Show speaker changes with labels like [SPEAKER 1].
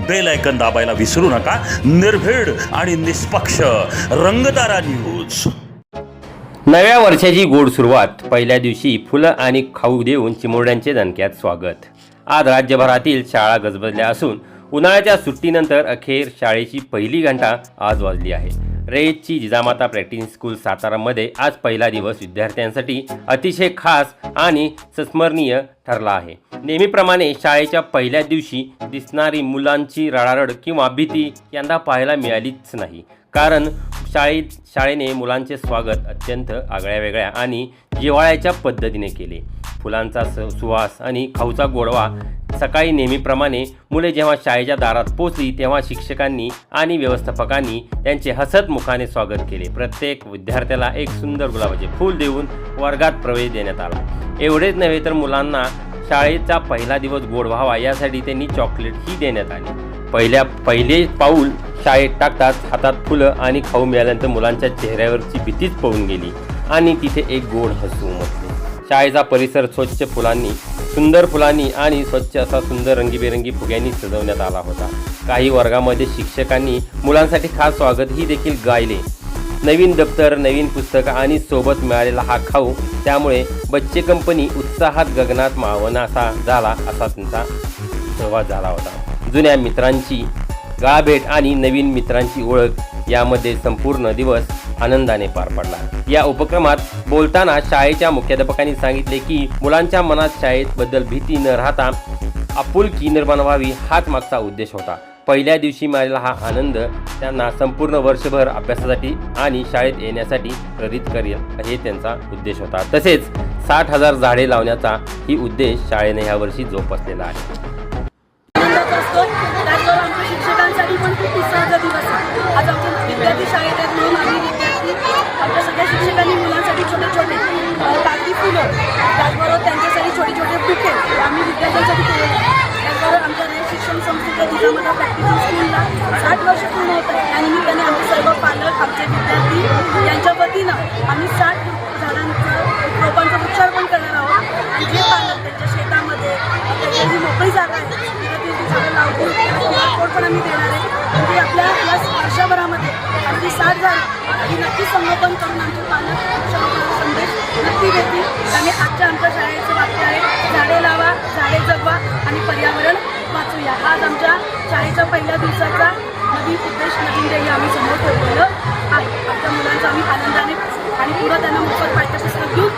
[SPEAKER 1] Bell icon दाबायला विसरू नका. निर्भीड आणि निष्पक्ष रंगतारा न्यूज.
[SPEAKER 2] नव्या वर्षाची गोड सुरुवात. पहिल्या दिवशी फुलं आणि खाऊ देऊन चिमुरड्यांचे दणक्यात स्वागत. आज राज्यभरातील शाळा गजबजल्या असून उन्हाळ्याच्या सुट्टीनंतर अखेर शाळेची पहिली घंटा आज वाजली आहे. रयतची जिजामाता प्रॅक्टिस स्कूल सातारामध्ये आज पहिला दिवस विद्यार्थ्यांसाठी अतिशय खास आणि संस्मरणीय ठरला आहे. नेहमीप्रमाणे शाळेच्या पहिल्या दिवशी दिसणारी मुलांची रडारड किंवा भीती यंदा पाहायला मिळालीच नाही. कारण शाळेने मुलांचे स्वागत अत्यंत आगळ्यावेगळ्या आणि जिव्हाळ्याच्या पद्धतीने केले. फुलांचा सुवास आणि खाऊचा गोडवा. सकाळी नेहमीप्रमाणे मुले जेव्हा शाळेच्या दारात पोचली तेव्हा शिक्षकांनी आणि व्यवस्थापकांनी त्यांचे हसत मुखाने स्वागत केले. प्रत्येक विद्यार्थ्याला एक सुंदर गुलाबाचे फूल देऊन वर्गात प्रवेश देण्यात आला. एवढेच नव्हे तर मुलांना शाळेचा पहिला दिवस गोड व्हावा यासाठी त्यांनी चॉकलेटही देण्यात आली. पहिले पाऊल शाळेत टाकताच हातात फुलं आणि खाऊ मिळाल्यानंतर मुलांच्या चेहऱ्यावरची भीतीच पळून गेली आणि तिथे एक गोड हसू उमटले. शाळेचा परिसर स्वच्छ सुंदर फुलांनी आणि स्वच्छ असा सुंदर रंगीबेरंगी फुग्यांनी सजवण्यात आला होता. काही वर्गामध्ये शिक्षकांनी मुलांसाठी खास स्वागत ही देखील गायले. नवीन दप्तर, नवीन पुस्तकं आणि सोबत मिळालेला हा खाऊ, त्यामुळे बच्चे कंपनी उत्साहात गगनात मावनासा झाला असा त्यांचा संवाद झाला होता. जुन्या मित्रांची गाळभेट आणि नवीन मित्रांची ओळख यामध्ये संपूर्ण दिवस आनंदाने पार पडला. या उपक्रमात बोलताना शाळेच्या मुख्याध्यापकांनी सांगितले की मुलांच्या मनात शाळेबद्दल भीती न राहता आपुलकी निर्माण व्हावी हाच मागचा उद्देश होता. पहिल्या दिवशी मिळालेला हा आनंद त्यांना संपूर्ण वर्षभर अभ्यासासाठी आणि शाळेत येण्यासाठी प्रेरित करेल हे त्यांचा उद्देश होता. तसेच 60,000 झाडे लावण्याचा ही उद्देश शाळेने यावर्षी जोपासलेला आहे.
[SPEAKER 3] शिक्षकांसाठी पण खूप उत्साहाचा दिवस आहे. आज आमच्या विद्यार्थी शाळेत आहेत म्हणून आम्ही विद्यार्थी आमच्या सगळ्या शिक्षकांनी मुलांसाठी छोटे छोटे कागदी फुलं, त्याचबरोबर त्यांच्यासाठी छोटे छोटे बुके आम्ही विद्यार्थ्यांसाठी केलेले आहेत. त्याचबरोबर आमच्या रयत शिक्षण संस्थेच्या जिजामाता प्रॅक्टिस स्कूलला 60 वर्ष पूर्ण होत आहे. त्यानिमित्ताने आमचे सर्व पालक, आमचे विद्यार्थी यांच्या वतीनं आम्ही 60 झाडांचं रोपांचं वृक्षारोपण करणार आहोत. आणि जे पालक त्यांच्या शेतामध्ये त्यांची जी मोकळी जागा आहे ती झाडं लावतील कोड पण आम्ही देणार आहे. म्हणजे आपल्या या वर्षभरामध्ये अगदी 60 झाडं आणि नक्की संगोपन करून आमचे पालक वृक्षारोपणाचा संदेश नक्की देतील. आणि आजच्या आमच्या शाळेचं वाक्य आहे, झाडे लावा, झाडे जगवा आणि पर्यावरण वाचूया. आज आमच्या शाळेच्या पहिल्या दिवसाचा नवीन उद्देश, नवीन ध्येय आम्ही समोर ठेवलेलं आहे. आमच्या मुलांचा आम्ही आनंदाने आणि पुढं त्यांना मोफत पाठ्यपुस्तक घेऊन